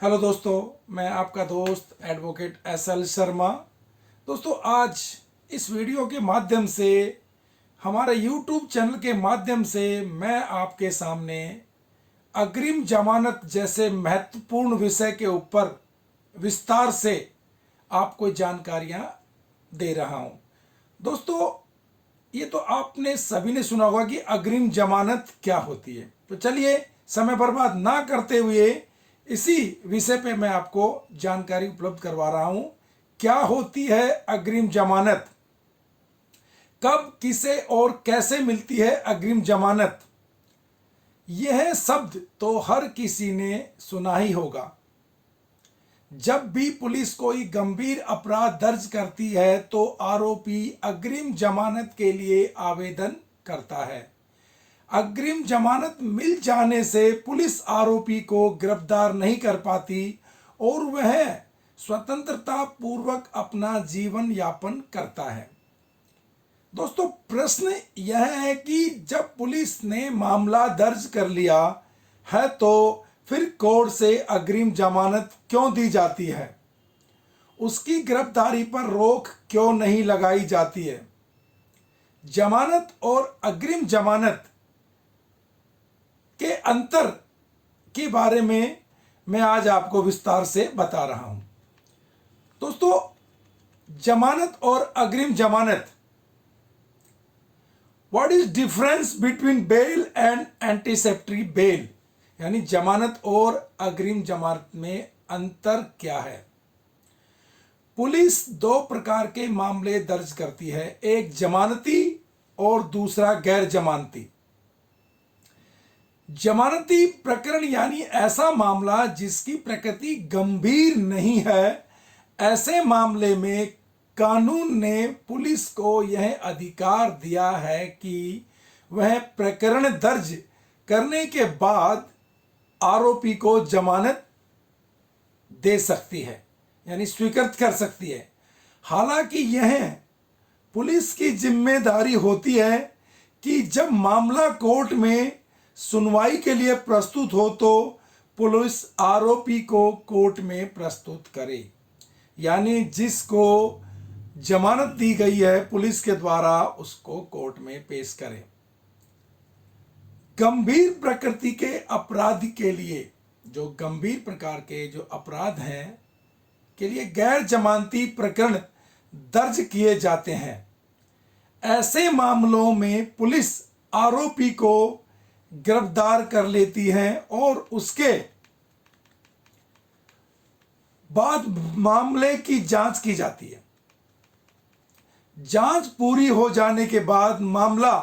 Hello दोस्तों, मैं आपका दोस्त एडवोकेट एसएल शर्मा। दोस्तों, आज इस वीडियो के माध्यम से, हमारे यूट्यूब चैनल के माध्यम से मैं आपके सामने अग्रिम जमानत जैसे महत्वपूर्ण विषय के ऊपर विस्तार से आपको जानकारियां दे रहा हूं। दोस्तों, ये तो आपने सभी ने सुना होगा कि अग्रिम जमानत क्या होती है। तो चलिए, समय बर्बाद ना करते हुए इसी विषय पे मैं आपको जानकारी उपलब्ध करवा रहा हूं। क्या होती है अग्रिम जमानत, कब, किसे और कैसे मिलती है अग्रिम जमानत। यह शब्द तो हर किसी ने सुना ही होगा। जब भी पुलिस कोई गंभीर अपराध दर्ज करती है तो आरोपी अग्रिम जमानत के लिए आवेदन करता है। अग्रिम जमानत मिल जाने से पुलिस आरोपी को गिरफ्तार नहीं कर पाती और वह स्वतंत्रता पूर्वक अपना जीवन यापन करता है। दोस्तों, प्रश्न यह है कि जब पुलिस ने मामला दर्ज कर लिया है तो फिर कोर्ट से अग्रिम जमानत क्यों दी जाती है? उसकी गिरफ्तारी पर रोक क्यों नहीं लगाई जाती है? जमानत और अग्रिम जमानत के अंतर के बारे में मैं आज आपको विस्तार से बता रहा हूं। दोस्तों, जमानत और अग्रिम जमानत, what is difference between bail and anticipatory bail, यानी जमानत और अग्रिम जमानत में अंतर क्या है? पुलिस दो प्रकार के मामले दर्ज करती है, एक जमानती और दूसरा गैर जमानती। जमानती प्रकरण यानी ऐसा मामला जिसकी प्रकृति गंभीर नहीं है। ऐसे मामले में कानून ने पुलिस को यह अधिकार दिया है कि वह प्रकरण दर्ज करने के बाद आरोपी को जमानत दे सकती है, यानी स्वीकृत कर सकती है। हालांकि यह पुलिस की जिम्मेदारी होती है कि जब मामला कोर्ट में सुनवाई के लिए प्रस्तुत हो तो पुलिस आरोपी को कोर्ट में प्रस्तुत करे, यानी जिसको जमानत दी गई है पुलिस के द्वारा उसको कोर्ट में पेश करे। गंभीर प्रकृति के अपराध के लिए, जो गंभीर प्रकार के जो अपराध हैं के लिए गैर जमानती प्रकरण दर्ज किए जाते हैं। ऐसे मामलों में पुलिस आरोपी को गिरफ्तार कर लेती है और उसके बाद मामले की जांच की जाती है। जांच पूरी हो जाने के बाद मामला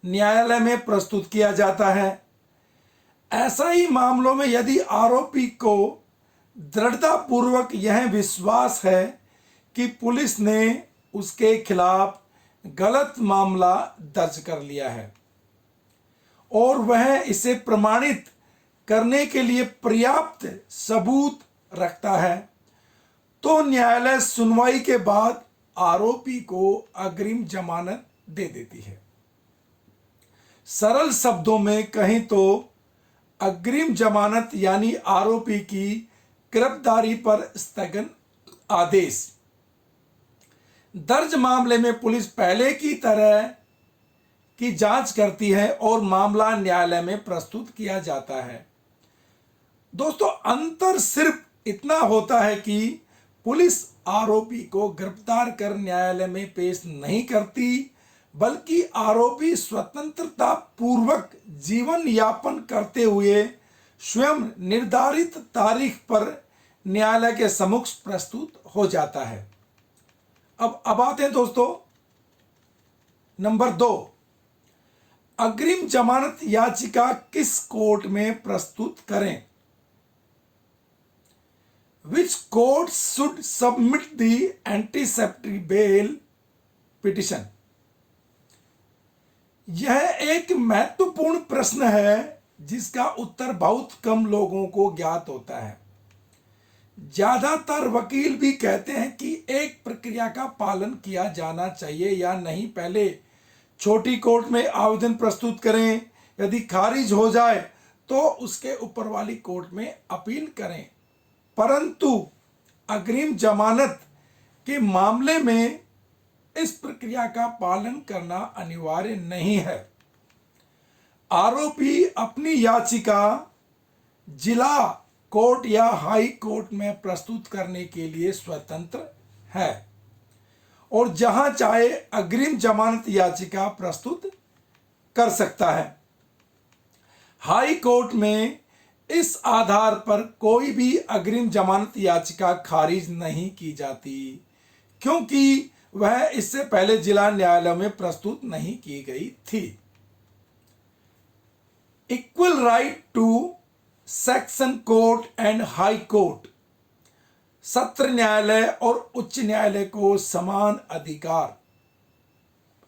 न्यायालय में प्रस्तुत किया जाता है। ऐसा ही मामलों में यदि आरोपी को दृढ़ता पूर्वक यह विश्वास है कि पुलिस ने उसके खिलाफ गलत मामला दर्ज कर लिया है और वह इसे प्रमाणित करने के लिए पर्याप्त सबूत रखता है, तो न्यायालय सुनवाई के बाद आरोपी को अग्रिम जमानत दे देती है। सरल शब्दों में कहें तो अग्रिम जमानत यानी आरोपी की गिरफ्तारी पर स्थगन आदेश। दर्ज मामले में पुलिस पहले की तरह की जांच करती है और मामला न्यायालय में प्रस्तुत किया जाता है। दोस्तों, अंतर सिर्फ इतना होता है कि पुलिस आरोपी को गिरफ्तार कर न्यायालय में पेश नहीं करती, बल्कि आरोपी स्वतंत्रता पूर्वक जीवन यापन करते हुए स्वयं निर्धारित तारीख पर न्यायालय के सम्मुख प्रस्तुत हो जाता है। अब आते हैं दोस्तों, नंबर 2, अग्रिम जमानत याचिका किस कोर्ट में प्रस्तुत करें? Which court should submit the anticipatory bail petition? यह एक महत्वपूर्ण प्रश्न है जिसका उत्तर बहुत कम लोगों को ज्ञात होता है। ज्यादातर वकील भी कहते हैं कि एक प्रक्रिया का पालन किया जाना चाहिए या नहीं। पहले छोटी कोर्ट में आवेदन प्रस्तुत करें, यदि खारिज हो जाए तो उसके ऊपर वाली कोर्ट में अपील करें। परंतु अग्रिम जमानत के मामले में इस प्रक्रिया का पालन करना अनिवार्य नहीं है। आरोपी अपनी याचिका जिला कोर्ट या हाई कोर्ट में प्रस्तुत करने के लिए स्वतंत्र है और जहां चाहे अग्रिम जमानत याचिका प्रस्तुत कर सकता है। हाई कोर्ट में इस आधार पर कोई भी अग्रिम जमानत याचिका खारिज नहीं की जाती, क्योंकि वह इससे पहले जिला न्यायालय में प्रस्तुत नहीं की गई थी। Equal right to section court and high court, सत्र न्यायालय और उच्च न्यायालय को समान अधिकार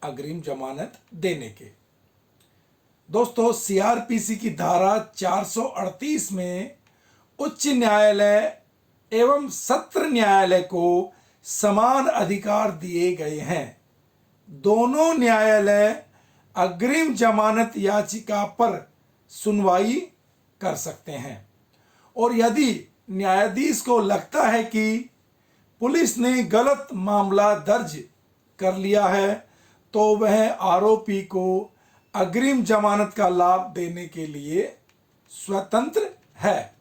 अग्रिम जमानत देने के। दोस्तों, सीआरपीसी की धारा 438 में उच्च न्यायालय एवं सत्र न्यायालय को समान अधिकार दिए गए हैं। दोनों न्यायालय अग्रिम जमानत याचिका पर सुनवाई कर सकते हैं और यदि न्यायाधीश को लगता है कि पुलिस ने गलत मामला दर्ज कर लिया है तो वह आरोपी को अग्रिम जमानत का लाभ देने के लिए स्वतंत्र है।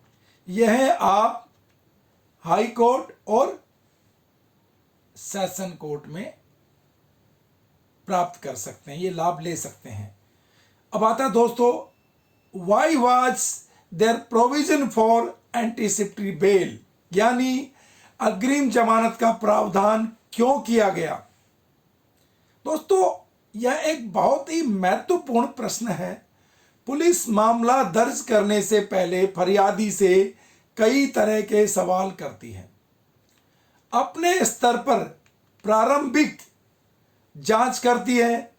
यह आप हाई कोर्ट और सेशन कोर्ट में प्राप्त कर सकते हैं, ये लाभ ले सकते हैं। अब आता है दोस्तों, why was there provision for anticipatory bail, यानी अग्रिम जमानत का प्रावधान क्यों किया गया। दोस्तों, यह एक बहुत ही महत्वपूर्ण प्रश्न है। पुलिस मामला दर्ज करने से पहले फरियादी से कई तरह के सवाल करती है। अपने स्तर पर प्रारंभिक जांच करती है।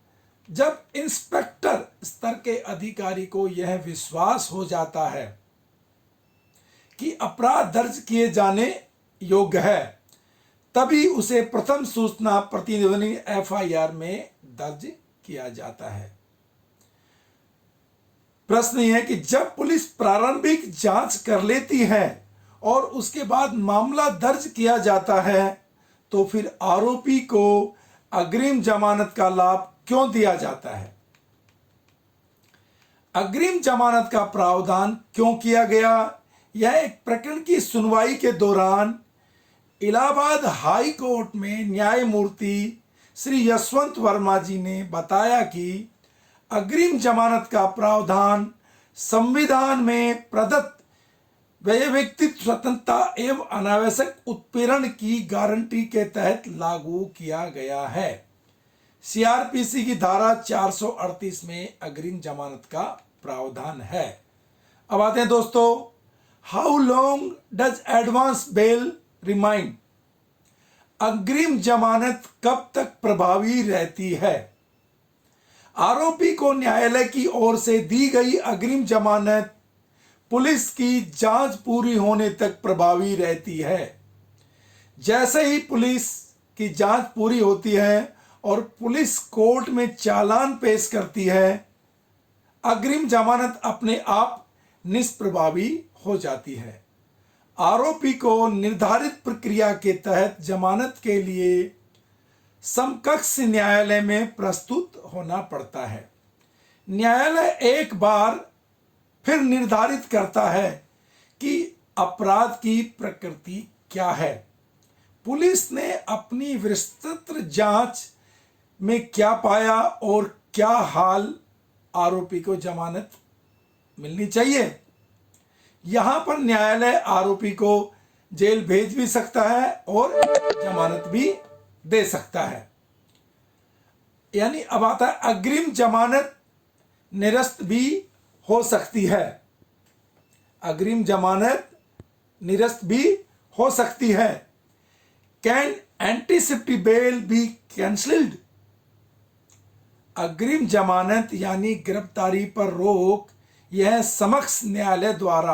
जब इंस्पेक्टर स्तर के अधिकारी को यह विश्वास हो जाता है कि अपराध दर्ज किए जाने योग्य है, तभी उसे प्रथम सूचना प्रतिनिधि एफआईआर में दर्ज किया जाता है। प्रश्न यह है कि जब पुलिस प्रारंभिक जांच कर लेती है और उसके बाद मामला दर्ज किया जाता है तो फिर आरोपी को अग्रिम जमानत का लाभ क्यों दिया जाता है। अग्रिम जमानत का प्रावधान क्यों किया गया। यह एक प्रकरण की सुनवाई के दौरान इलाहाबाद हाई कोर्ट में न्यायमूर्ति श्री यशवंत वर्मा जी ने बताया कि अग्रिम जमानत का प्रावधान संविधान में प्रदत्त व्यक्तित्व स्वतंत्रता एवं अनावश्यक उत्पीड़न की गारंटी के तहत लागू किया गया है। सीआरपीसी की धारा 438 में अग्रिम जमानत का प्रावधान है। अब आते हैं दोस्तों, how long does advance bail remain, अग्रिम जमानत कब तक प्रभावी रहती है। आरोपी को न्यायालय की ओर से दी गई अग्रिम जमानत पुलिस की जांच पूरी होने तक प्रभावी रहती है। जैसे ही पुलिस की जांच पूरी होती है और पुलिस कोर्ट में चालान पेश करती है, अग्रिम जमानत अपने आप निष्प्रभावी हो जाती है। आरोपी को निर्धारित प्रक्रिया के तहत जमानत के लिए समकक्ष न्यायालय में प्रस्तुत होना पड़ता है। न्यायालय एक बार फिर निर्धारित करता है कि अपराध की प्रकृति क्या है। पुलिस ने अपनी विस्तृत जांच में क्या पाया और क्या हाल आरोपी को जमानत मिलनी चाहिए। यहां पर न्यायालय आरोपी को जेल भेज भी सकता है और जमानत भी दे सकता है। यानी अब आता है अग्रिम जमानत निरस्त भी हो सकती है। अग्रिम जमानत निरस्त भी हो सकती है। Can anticipatory bail be cancelled, अग्रिम जमानत यानी गिरफ्तारी पर रोक यह समक्ष न्यायालय द्वारा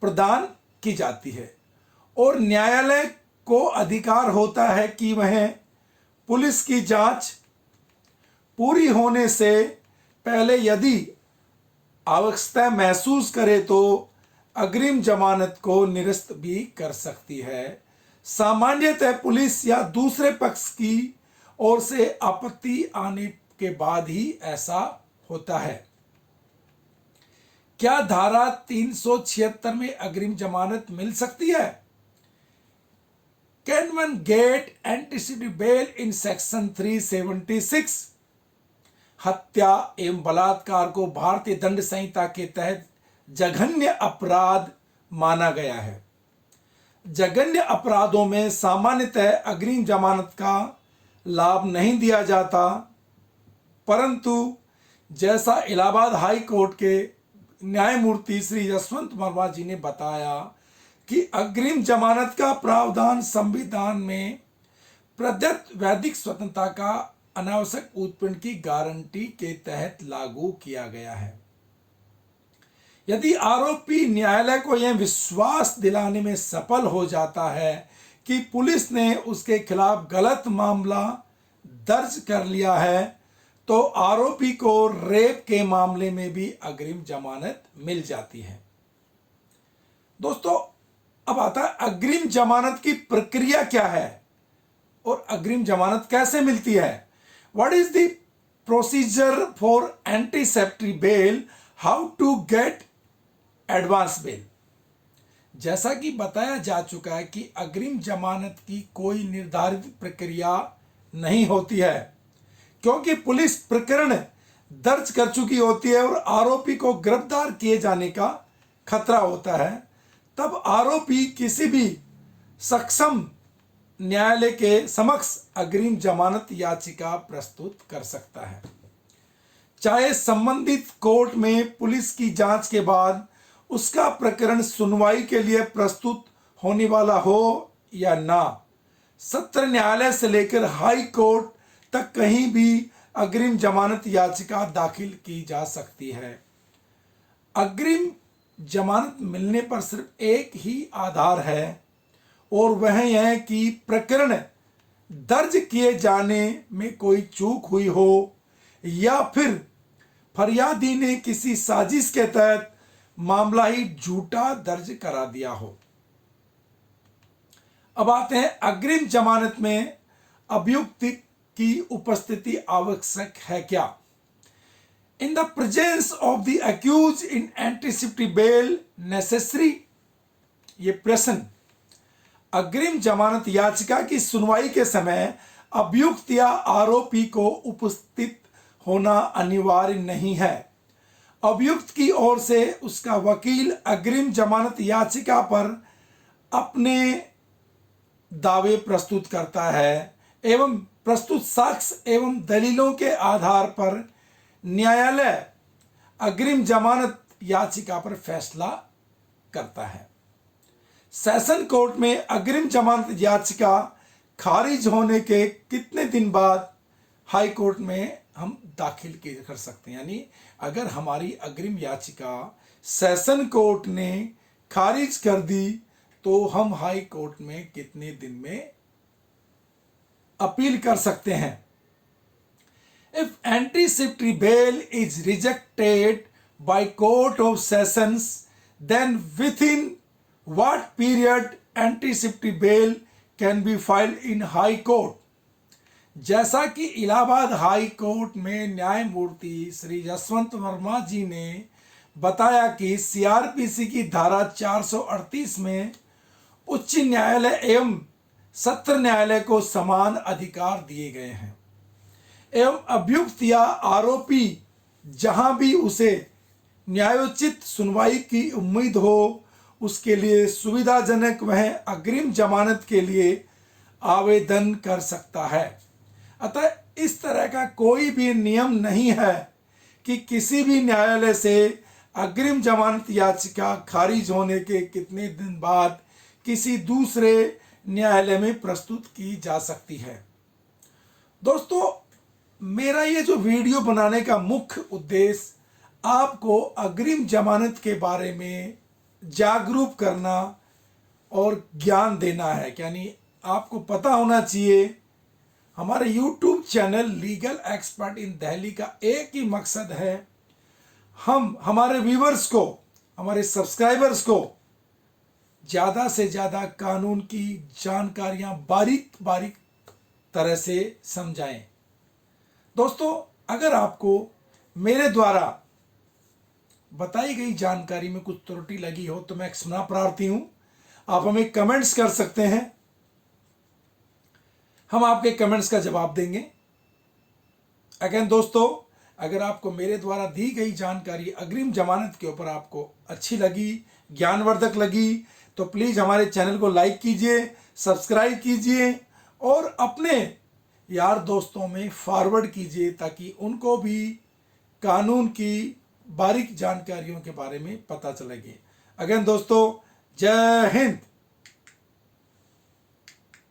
प्रदान की जाती है और न्यायालय को अधिकार होता है कि वह पुलिस की जांच पूरी होने से पहले यदि आवश्यकता महसूस करे तो अग्रिम जमानत को निरस्त भी कर सकती है। सामान्यतः पुलिस या दूसरे पक्ष की ओर से आपत्ति आने के बाद ही ऐसा होता है। क्या धारा 376 में अग्रिम जमानत मिल सकती है? Can one get anticipatory bail in section 376? हत्या एवं बलात्कार को भारतीय दंड संहिता के तहत जघन्य अपराध माना गया है। जघन्य अपराधों में सामान्यतः अग्रिम जमानत का लाभ नहीं दिया जाता, परंतु जैसा इलाहाबाद हाई कोर्ट के न्यायमूर्ति श्री यशवंत वर्मा जी ने बताया कि अग्रिम जमानत का प्रावधान संविधान में प्रदत्त वैधिक स्वतंत्रता का अनावश्यक उत्पीड़न की गारंटी के तहत लागू किया गया है। यदि आरोपी न्यायालय को यह विश्वास दिलाने में सफल हो जाता है कि पुलिस ने उसके खिलाफ गलत मामला दर्ज कर लिया है, तो आरोपी को रेप के मामले में भी अग्रिम जमानत मिल जाती है। दोस्तों, अब आता है अग्रिम जमानत की प्रक्रिया क्या है और अग्रिम जमानत कैसे मिलती है। What is the procedure for anticipatory bail, how to get advance bail. जैसा कि बताया जा चुका है कि अग्रिम जमानत की कोई निर्धारित प्रक्रिया नहीं होती है, क्योंकि पुलिस प्रकरण दर्ज कर चुकी होती है और आरोपी को गिरफ्तार किए जाने का खतरा होता है। तब आरोपी किसी भी सक्षम न्यायालय के समक्ष अग्रिम जमानत याचिका प्रस्तुत कर सकता है, चाहे संबंधित कोर्ट में पुलिस की जांच के बाद उसका प्रकरण सुनवाई के लिए प्रस्तुत होने वाला हो या ना। सत्र न्यायालय से लेकर हाई कोर्ट तक कहीं भी अग्रिम जमानत याचिका दाखिल की जा सकती है। अग्रिम जमानत मिलने पर सिर्फ एक ही आधार है और वह यह है कि प्रकरण दर्ज किए जाने में कोई चूक हुई हो या फिर फरियादी ने किसी साजिश के तहत मामला ही झूठा दर्ज करा दिया हो। अब आते हैं अग्रिम जमानत में अभियुक्त की उपस्थिति आवश्यक है क्या। In the presence of the accused in anticipatory bail necessary. ये प्रश्न, अग्रिम जमानत याचिका की सुनवाई के समय अभियुक्त या आरोपी को उपस्थित होना अनिवार्य नहीं है। अभियुक्त की ओर से उसका वकील अग्रिम जमानत याचिका पर अपने दावे प्रस्तुत करता है एवं प्रस्तुत साक्ष्य एवं दलीलों के आधार पर न्यायालय अग्रिम जमानत याचिका पर फैसला करता है। सेशन कोर्ट में अग्रिम जमानत याचिका खारिज होने के कितने दिन बाद हाई कोर्ट में हम दाखिल कर सकते हैं, यानी अगर हमारी अग्रिम याचिका सेशन कोर्ट ने खारिज कर दी तो हम हाई कोर्ट में कितने दिन में अपील कर सकते हैं। If anticipatory bail is rejected by court of sessions, then within what period anticipatory bail can be filed in high court. जैसा कि इलाहाबाद हाई कोर्ट में न्यायमूर्ति श्री यशवंत वर्मा जी ने बताया कि सीआरपीसी की धारा 438 में उच्च न्यायालय एवं सत्र न्यायालय को समान अधिकार दिए गए हैं एवं अभियुक्त या आरोपी जहां भी उसे न्यायोचित सुनवाई की उम्मीद हो उसके लिए सुविधाजनक वह अग्रिम जमानत के लिए आवेदन कर सकता है। अतः इस तरह का कोई भी नियम नहीं है कि किसी भी न्यायालय से अग्रिम जमानत याचिका खारिज होने के कितने दिन बाद किसी दूसरे न्यायालय में प्रस्तुत की जा सकती है। दोस्तों, मेरा ये जो वीडियो बनाने का मुख्य उद्देश्य आपको अग्रिम जमानत के बारे में जागरूक करना और ज्ञान देना है, यानी आपको पता होना चाहिए। हमारे YouTube channel legal expert in Delhi का एक ही मकसद है, हम हमारे व्यूवर्स को हमारे सब्सक्राइबर्स को ज़्यादा से ज़्यादा कानून की जानकारियां बारीक बारीक तरह से समझाएं। दोस्तों, अगर आपको मेरे द्वारा बताई गई जानकारी में कुछ त्रुटि लगी हो तो मैं क्षमा प्रार्थी हूं। आप हमें कमेंट्स कर सकते हैं, हम आपके कमेंट्स का जवाब देंगे। अगेन दोस्तों, अगर आपको मेरे द्वारा दी गई जानकारी अग्रिम जमानत के ऊपर आपको अच्छी लगी, ज्ञानवर्धक लगी, तो प्लीज़ हमारे चैनल को लाइक कीजिए, सब्सक्राइब कीजिए और अपने यार दोस्तों में फॉरवर्ड कीजिए ताकि उनको भी कानून की बारीक जानकारियों के बारे में पता चलेगी। अगेन दोस्तों, जय हिंद।